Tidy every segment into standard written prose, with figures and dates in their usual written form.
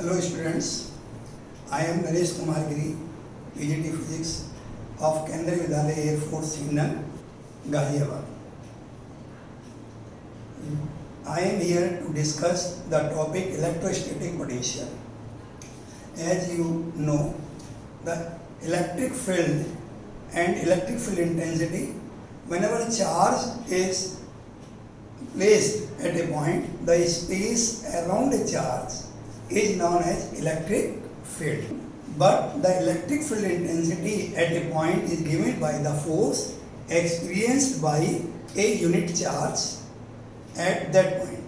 Hello students, I am Naresh Kumar Giri, PGT Physics of Kendriya Vidyalaya Air Force Signal, Ghaziabad. I am here to discuss the topic electrostatic potential. As you know, the electric field and electric field intensity, whenever charge is placed at a point, the space around a charge is known as electric field. But the electric field intensity at a point is given by the force experienced by a unit charge at that point.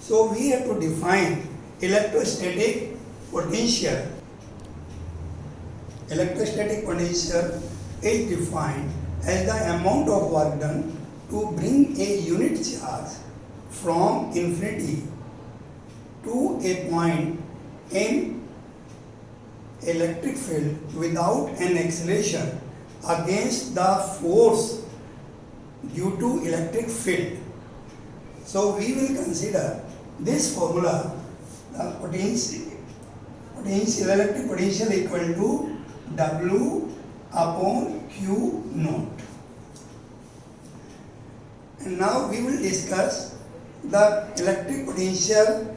So we have to define electrostatic potential. Electrostatic potential is defined as the amount of work done to bring a unit charge from infinity to a point in electric field without an acceleration against the force due to electric field. So we will consider this formula, the electric potential equal to W upon Q naught. And now we will discuss the electric potential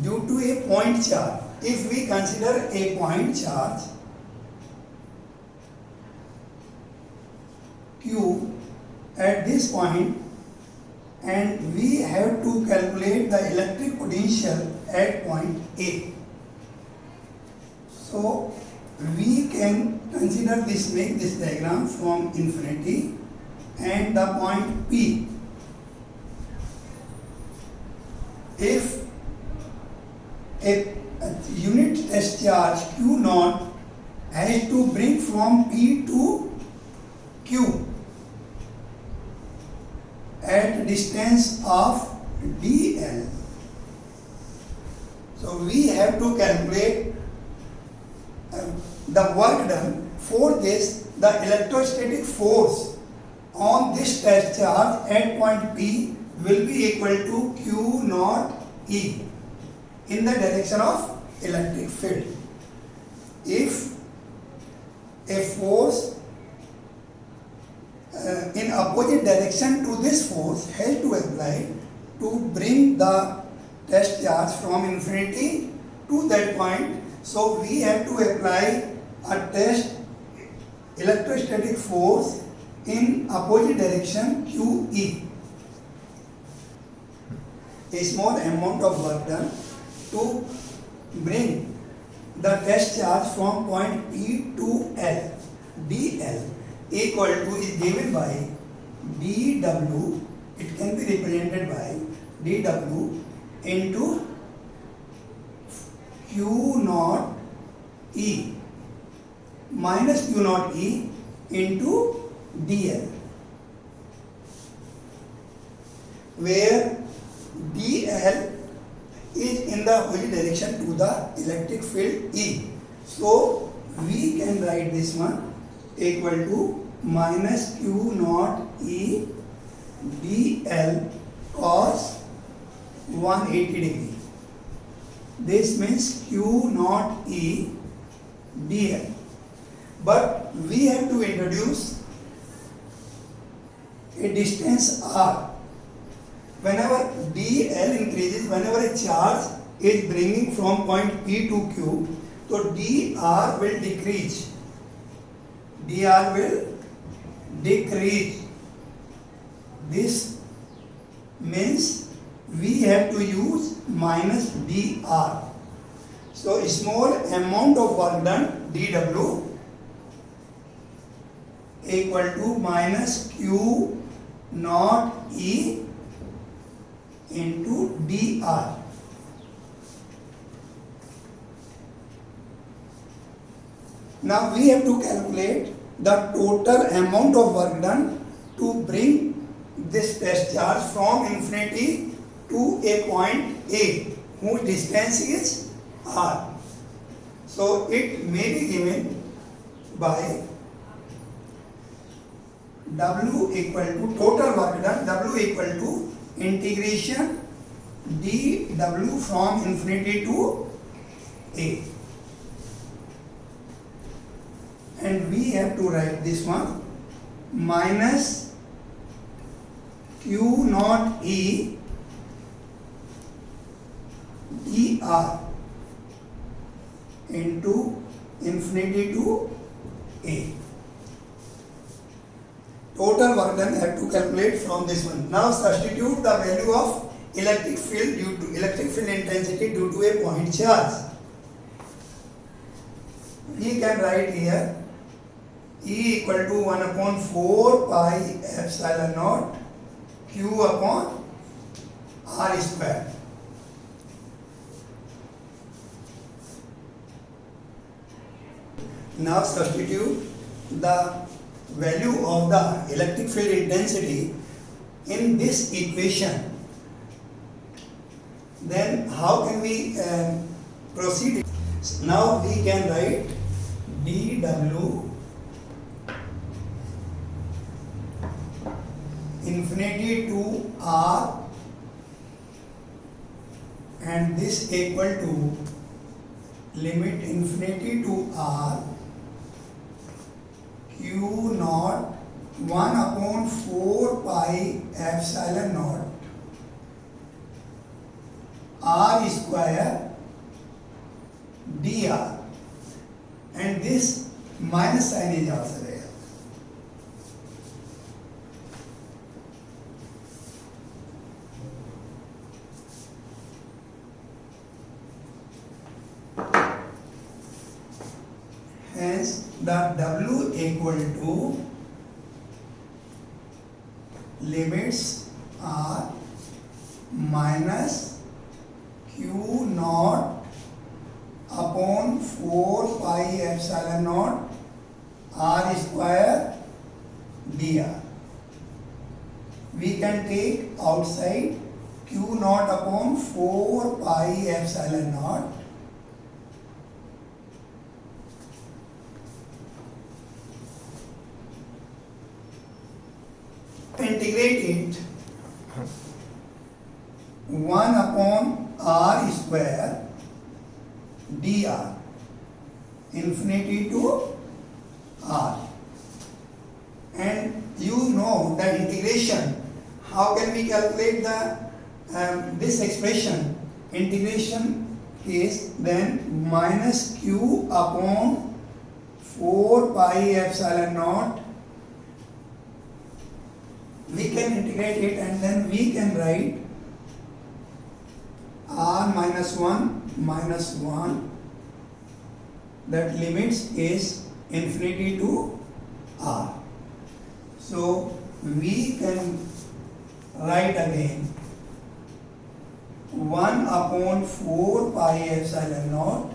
due to a point charge. If we consider a point charge Q at this point, and we have to calculate the electric potential at point A. So we can consider this, make this diagram from infinity and the point P. If a unit test charge Q naught has to bring from P to Q at distance of dl. So we have to calculate the work done. For this, the electrostatic force on this test charge at point P will be equal to Q naught E in the direction of electric field. If a force in opposite direction to this force has to apply to bring the test charge from infinity to that point, so we have to apply a test electrostatic force in opposite direction QE. A small amount of work done to bring the test charge from point P to L, dl equal to is given by dw, it can be represented by dw into Q naught E minus Q naught E into dl, where dl is in the opposite direction to the electric field E. So we can write this one equal to minus Q naught E dl cos 180 degree. This means Q naught E dl. But we have to introduce a distance r. Whenever dl increases, whenever a charge is bringing from point P to Q, so dr will decrease. dr will decrease. This means we have to use minus dr. So a small amount of work done dw equal to minus Q naught E into dr. Now we have to calculate the total amount of work done to bring this test charge from infinity to a point A, whose distance is r. So it may be given by W equal to total work done, W equal to integration dw from infinity to A. And we have to write this one minus Q naught E dr into infinity to A. Total work done I have to calculate from this one. Now substitute the value of electric field intensity due to a point charge. We can write here E equal to 1 upon 4 pi epsilon naught Q upon R square. Now substitute the value of the electric field intensity in this equation. Then how can we proceed? Now we can write dW infinity to R, and this equal to limit infinity to R Q naught 1 upon 4 pi epsilon naught R square dr, and this minus sign is also there. Hence the W equal to limits are minus Q naught upon 4 pi epsilon naught R square dr. We can take outside Q naught upon 4 pi epsilon naught integrate it 1 upon R square dr infinity to R, and you know the integration. How can we calculate the this expression? Integration is then minus Q upon 4 pi epsilon naught. We can integrate it and then we can write R minus 1 that limits is infinity to R. So we can write again 1 upon 4 pi epsilon naught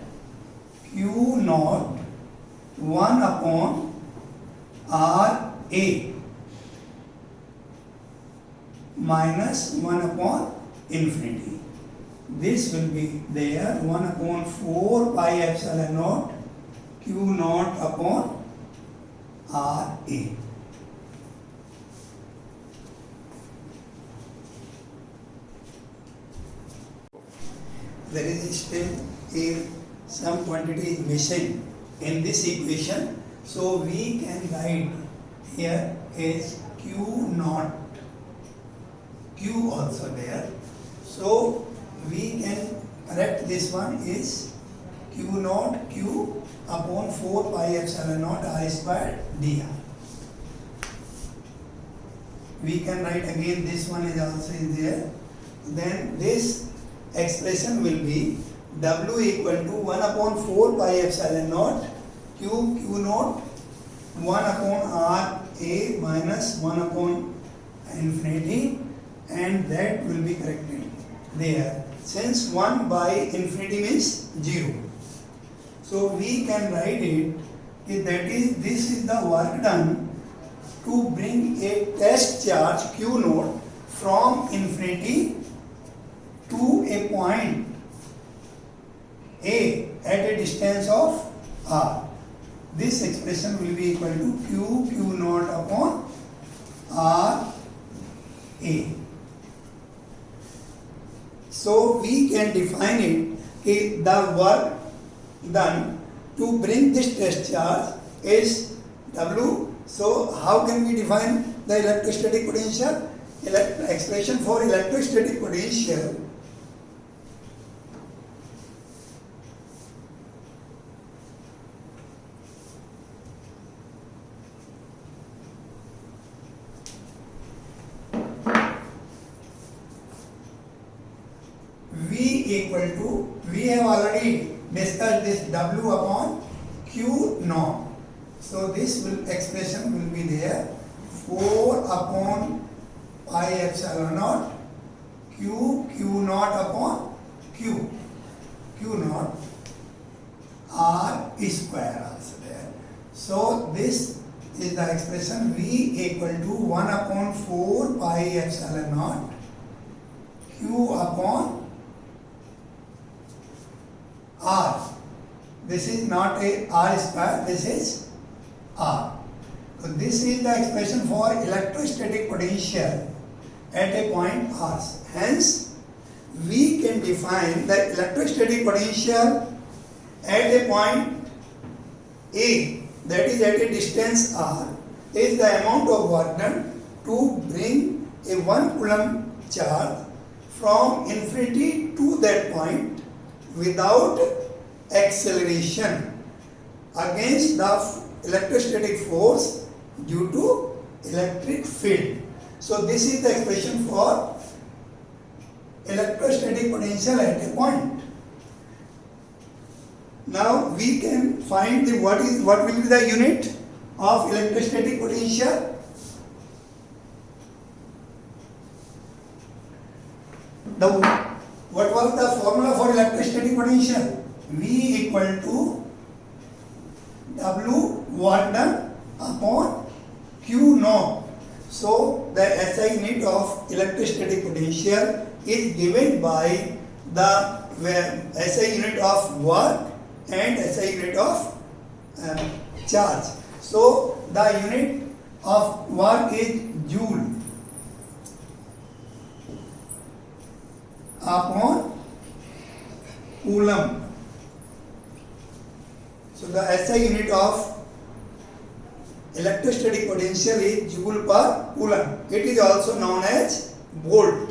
Q naught 1 upon R A minus 1 upon infinity. This will be there 1 upon 4 pi epsilon naught Q naught upon R A. There is still some quantity is missing in this equation, so we can write here is Q naught, Q also there. So we can correct this one is Q naught Q upon 4 pi epsilon naught R square dr. We can write again this one is also is there. Then this expression will be W equal to 1 upon 4 pi epsilon naught Q naught 1 upon R A minus 1 upon infinity, and that will be corrected there. Since 1 by infinity means 0. So we can write it that is this is the work done to bring a test charge Q naught from infinity to a point A at a distance of R. This expression will be equal to Q naught upon R A. So we can define it, the work done to bring this test charge is W. So how can we define the electrostatic potential? Expression for electrostatic potential V equal to, we have already discussed this W upon Q naught. So this expression will be there, 4 upon pi epsilon naught Q naught upon Q naught R square also there. So this is the expression V equal to 1 upon 4 pi epsilon naught Q upon R. This is not a R square, this is R. So this is the expression for electrostatic potential at a point R. Hence, we can define the electrostatic potential at a point A, that is at a distance R, is the amount of work done to bring a 1 coulomb charge from infinity to that point without acceleration against the electrostatic force due to electric field. So this is the expression for electrostatic potential at a point. Now we can find what will be the unit of electrostatic potential. What was the formula for electrostatic potential? V equal to W work done upon Q naught. So the SI unit of electrostatic potential is given by the SI unit of work and SI unit of charge. So the unit of work is joule upon coulomb. So the SI unit of electrostatic potential is joule per coulomb. It is also known as volt.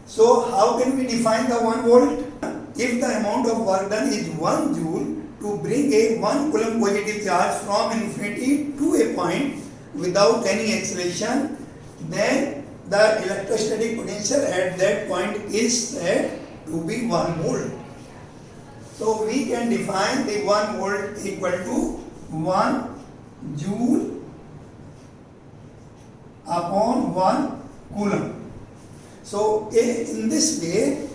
So how can we define the 1 volt? If the amount of work done is 1 joule to bring a 1 coulomb positive charge from infinity to a point without any acceleration, then the electrostatic potential at that point is said to be 1 volt. So we can define the 1 volt equal to 1 joule upon 1 coulomb. So in this way,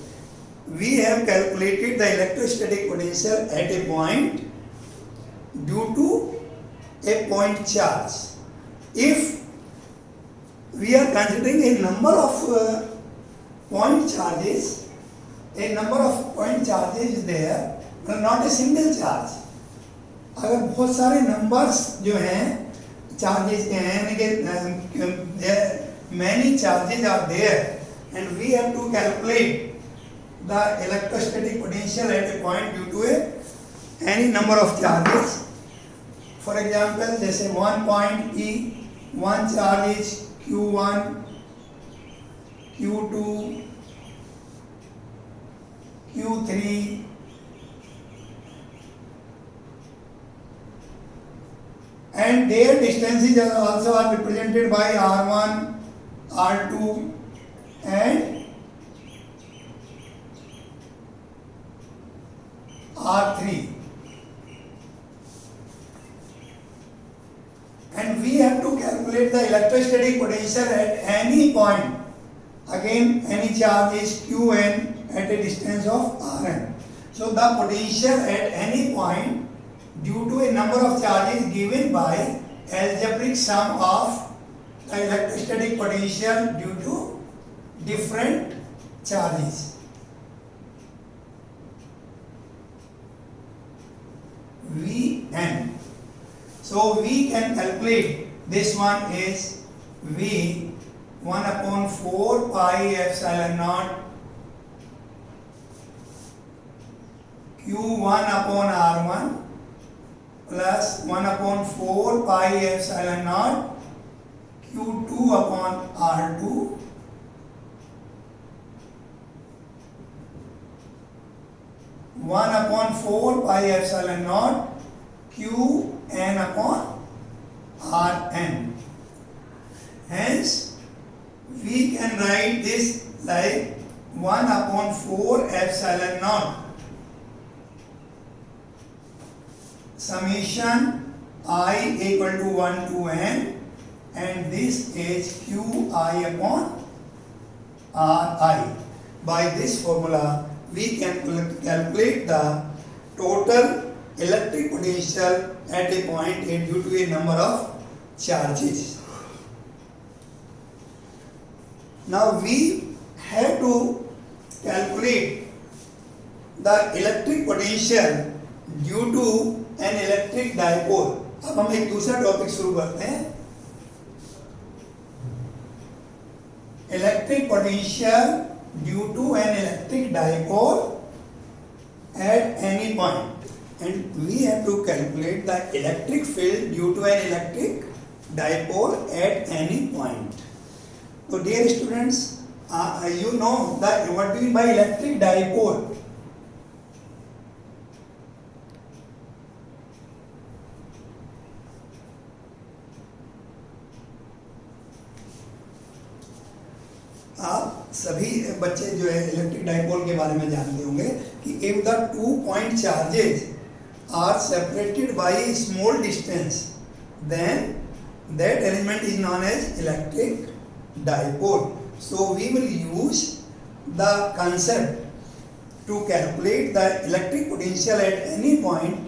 we have calculated the electrostatic potential at a point due to a point charge. If we are considering a number of point charges, is there, but not a single charge. अगर बहुत सारे numbers जो हैं charges के हैं, many charges are there and we have to calculate the electrostatic potential at a point due to any number of charges. For example, जैसे 1 point E, one charge is Q1, Q2, Q3, and their distances also are represented by R1, R2 and R3. And we have to calculate the electrostatic potential at any point. Again, any charge is Qn at a distance of Rn. So the potential at any point due to a number of charges given by algebraic sum of the electrostatic potential due to different charges. Vn. So we can calculate, this one is V 1 upon 4 pi epsilon naught Q1 upon R1 plus 1 upon 4 pi epsilon naught Q2 upon R2 1 upon 4 pi epsilon naught Qn upon Rn. Hence, we can write this like 1 upon 4 epsilon naught summation I equal to 1 to n, and this is Qi upon Ri. By this formula, we can calculate the total electric potential at a point A due to a number of charges. Now we have to calculate the electric potential due to an electric dipole. अब हम एक दूसरा topic शुरू करते हैं. Electric potential due to an electric dipole at any point, and we have to calculate the electric field due to an electric dipole at any point. So dear students, you know that what do you mean by electric dipole? आप सभी बच्चे जो है electric dipole के बारे में जानते होंगे कि if the 2 point charges are separated by a small distance, then that element is known as electric dipole. So we will use the concept to calculate the electric potential at any point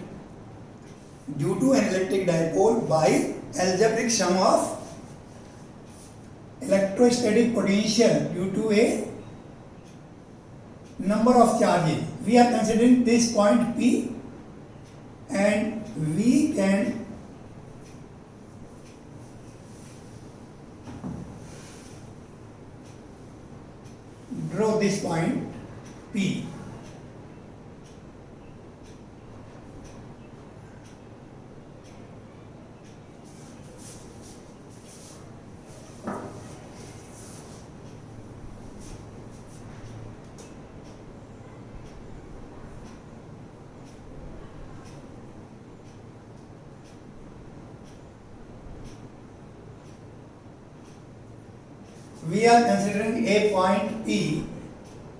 due to an electric dipole by algebraic sum of electrostatic potential due to a number of charges. We are considering this point P, and we can draw this point P. We are considering a point P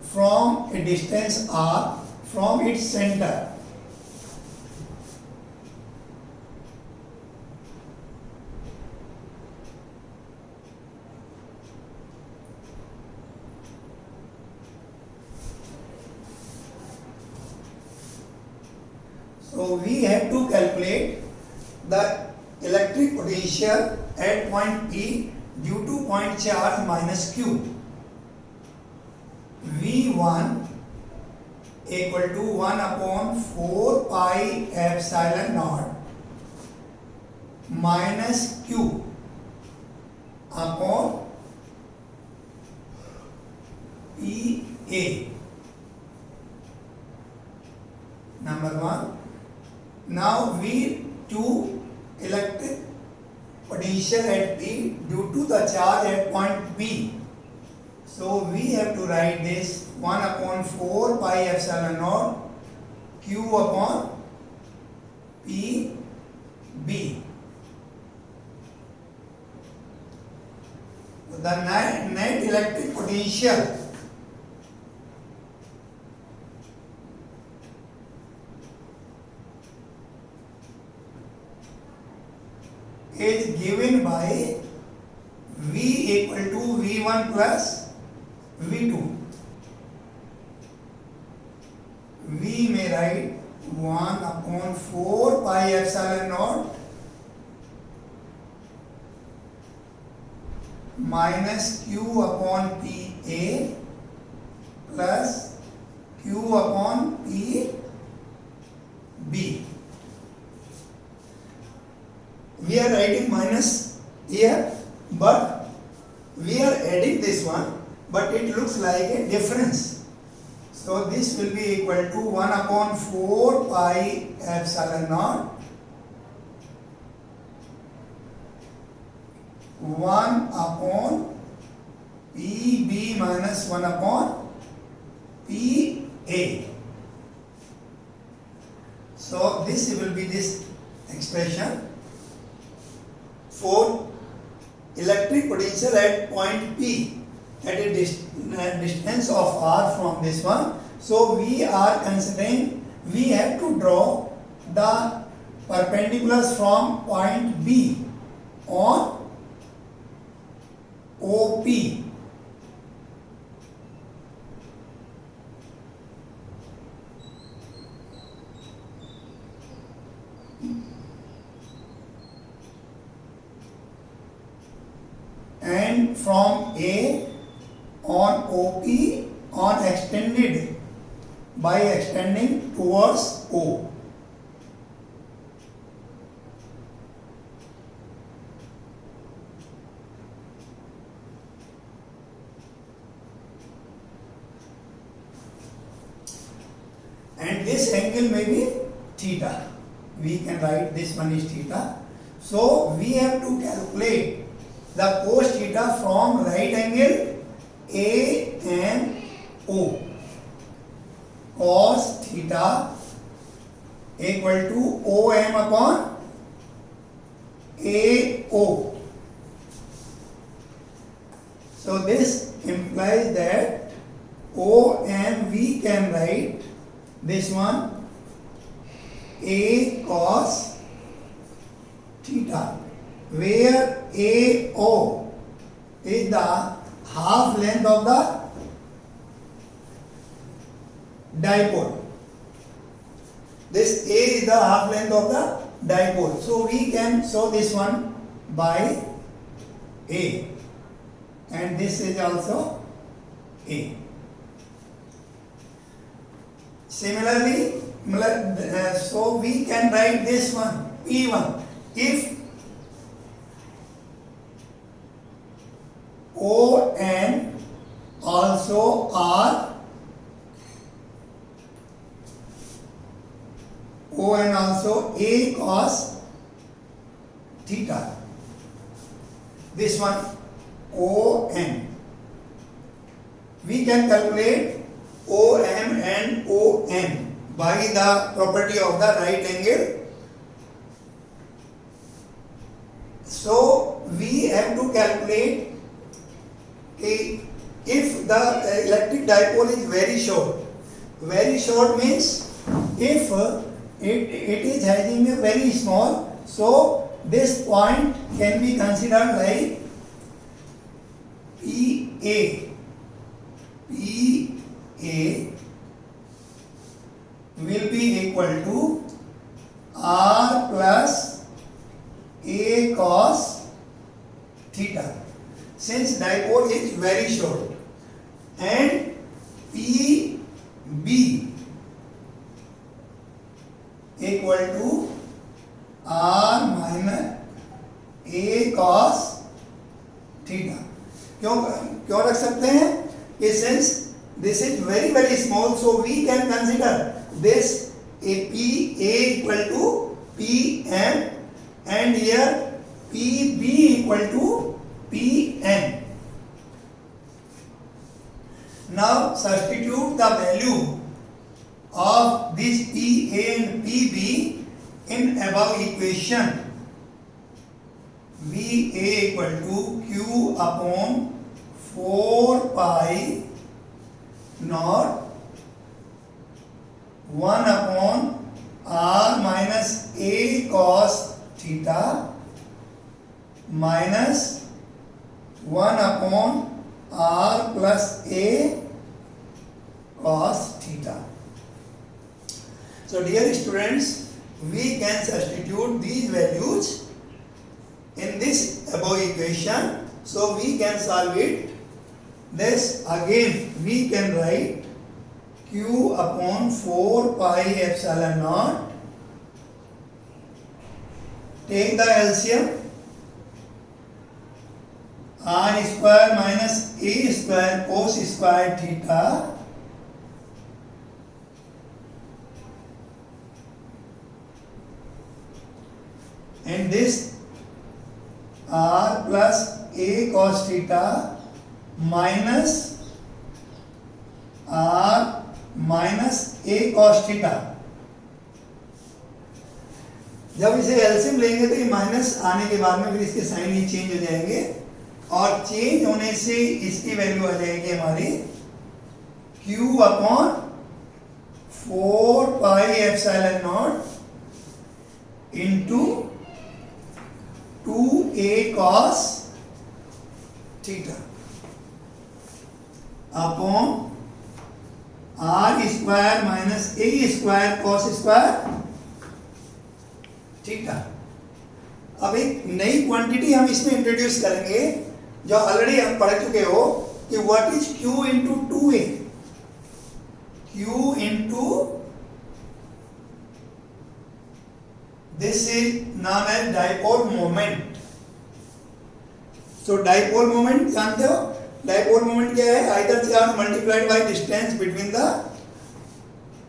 from a distance r from its center. So we have to calculate the electric potential at point P due to point charge minus Q. V1 equal to 1 upon 4 pi epsilon naught minus Q upon PA. Number 1. Now V2 electric potential at P due to the charge at point P. So we have to write this 1 upon 4 pi epsilon naught Q upon PB. The net electric potential is given by V equal to V1 plus V2. We may write 1 upon 4 pi epsilon naught minus Q upon PA plus Q upon PB. We are writing minus here, but we are adding this one, but it looks like a difference. So this will be equal to 1 upon 4 pi epsilon naught 1 upon PB minus 1 upon PA. So this will be this expression for electric potential at point P at a distance of r from this one. So we are considering we have to draw the perpendiculars from point B on OP. And from A on OP on extended by extending towards O. And this angle may be theta. We can write this one is theta. So we have to calculate the cos theta from right angle A and O. Cos theta equal to OM upon AO. So this implies that OM we can write this one A cos theta, where AO is the half length of the dipole. This A is the half length of the dipole. So we can show this one by A, and this is also A. Similarly, so we can write this one P1 if O and also R, O and also A cos theta. This one O N. We can calculate OM and ON by the property of the right angle. So we have to calculate if the electric dipole is very short means if it is having a very small, so this point can be considered like PA will be equal to R plus A cos theta, since dipole is very short, and PB equal to R minus A cos theta. क्यों रख सकते हैं? Since this is very small, so we can consider this a PA equal to PM, and here PB equal to PN. Now substitute the value of this PA and PB in above equation. VA equal to Q upon 4 pi naught 1 upon R minus A cos theta minus 1 upon R plus A cos theta. So dear students, we can substitute these values in this above equation, so we can solve it. This again we can write Q upon 4 pi epsilon naught. Take the LCM. R square minus A square cos square theta and this r plus a cos theta minus r minus a cos theta. जब इसे LCM लेंगे तो ये minus आने के बाद में फिर इसके साइन ही चेंज हो जाएंगे और चेंज होने से इसकी वैल्यू आ जाएगी हमारी q upon 4 pi epsilon not into 2a cos theta upon r square minus a square cos square theta. अब एक नई क्वांटिटी हम इसमें इंट्रोड्यूस करेंगे जो ऑलरेडी हम पढ़ चुके हो कि what is q into 2a. q into this is नाम एज डाइपोल मोमेंट. सो डाइपोल मोमेंट जानते हो. डाइपोल मोमेंट क्या है? Either charge multiplied by distance between the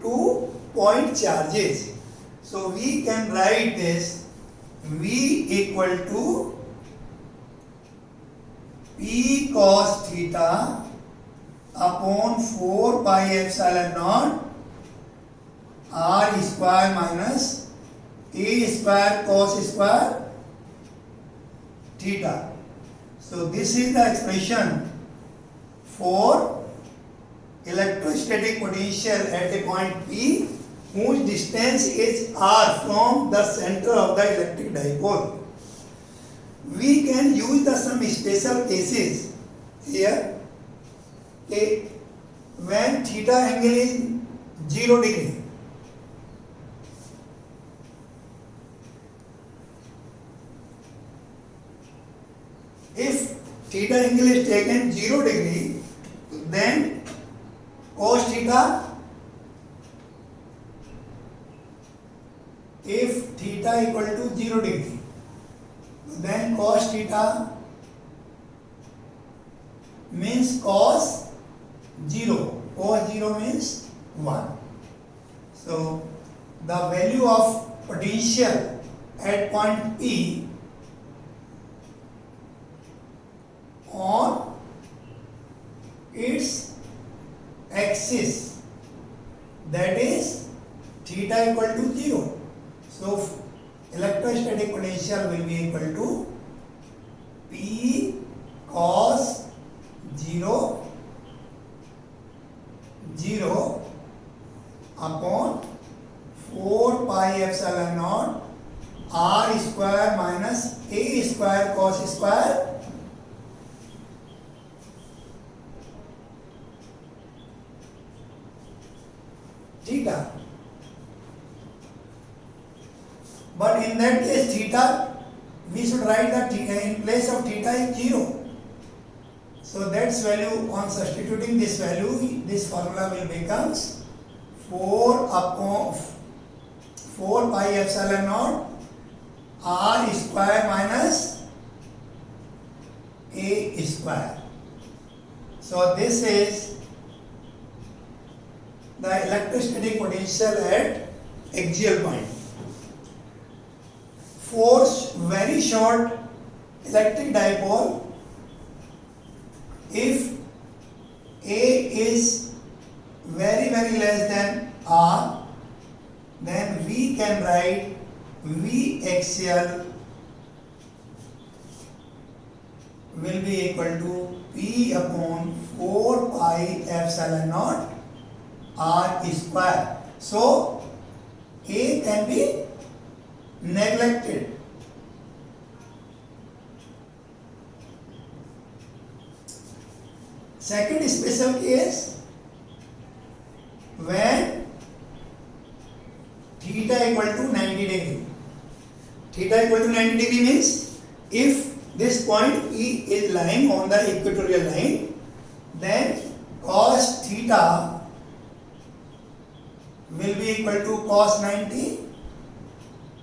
2 point charges. So we can write this V equal to P cos theta upon 4 pi epsilon naught r square minus a square cos square theta. So this is the expression for electrostatic potential at a point P whose distance is r from the center of the electric dipole. We can use the some special cases here. Okay, when theta angle is 0 degree, if theta angle is taken 0 degree, then cos theta, if theta equal to 0 degree, then cos theta means cos 0. Cos 0 means 1. So the value of potential at point P on its axis, that is theta equal to 0. So electrostatic potential will be equal to P cos 0 upon 4 pi epsilon naught r square minus a square cos square theta. But in that case theta, we should write that in place of theta is 0. So that's value, on substituting this value, this formula will becomes 4 upon 4 pi epsilon naught r square minus a square. So this is the electrostatic potential at axial point. For very short electric dipole, if A is very less than R, then we can write V axial will be equal to P upon 4 pi epsilon naught R square. So A can be neglected. Second special case, when theta equal to 90 degree. Theta equal to 90 degree means if this point E is lying on the equatorial line, then cos theta will be equal to cos 90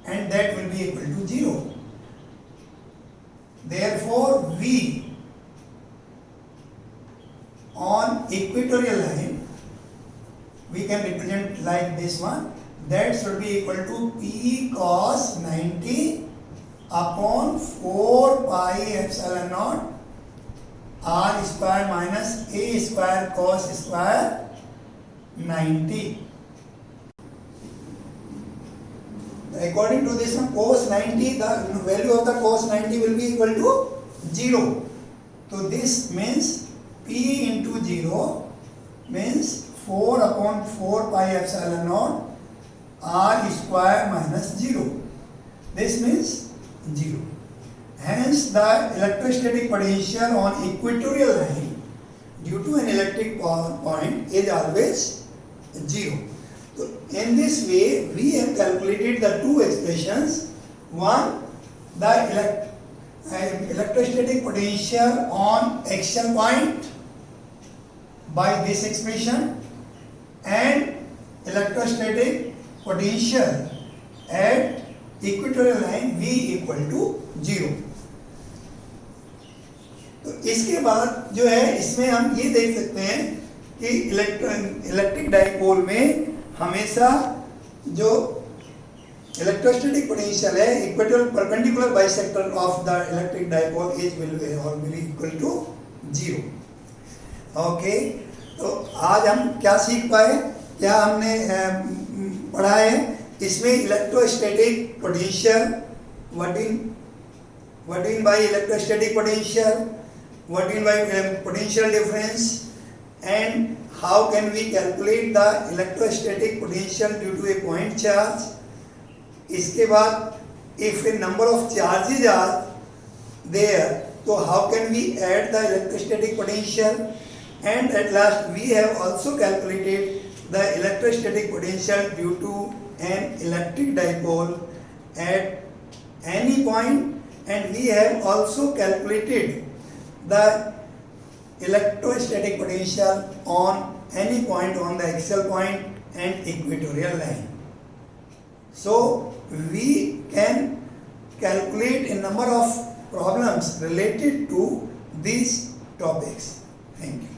and that will be equal to 0. Therefore, V on equatorial line, we can represent like this one, that should be equal to P cos 90 upon 4 pi epsilon naught r square minus a square cos square 90. According to this one, cos 90, the value of the cos 90 will be equal to 0. So this means p into 0 means 4 upon 4 pi epsilon naught r square minus 0. This means 0. Hence the electrostatic potential on equatorial line due to an electric point is always 0. So in this way we have calculated the two expressions. One, the electrostatic potential on axial point by this expression, and electrostatic potential at equatorial line V equal to 0. तो इसके बाद जो है इसमें हम ये देख सकते हैं कि इलेक्ट्रिक डाइपोल में हमेशा जो इलेक्ट्रोस्टैटिक पोटेंशियल है equatorial perpendicular bisector of the electric dipole is will be equal to 0. Okay, तो आज हम क्या सीख पाए, क्या हमने पढ़ा है इसमें electrostatic potential, what in by electrostatic potential, what in by potential difference, and how can we calculate the electrostatic potential due to a point charge. इसके बाद if a number of charges are there, so how can we add the electrostatic potential, and at last we have also calculated the electrostatic potential due to an electric dipole at any point, and we have also calculated the electrostatic potential on any point on the axial point and equatorial line. So we can calculate a number of problems related to these topics. Thank you.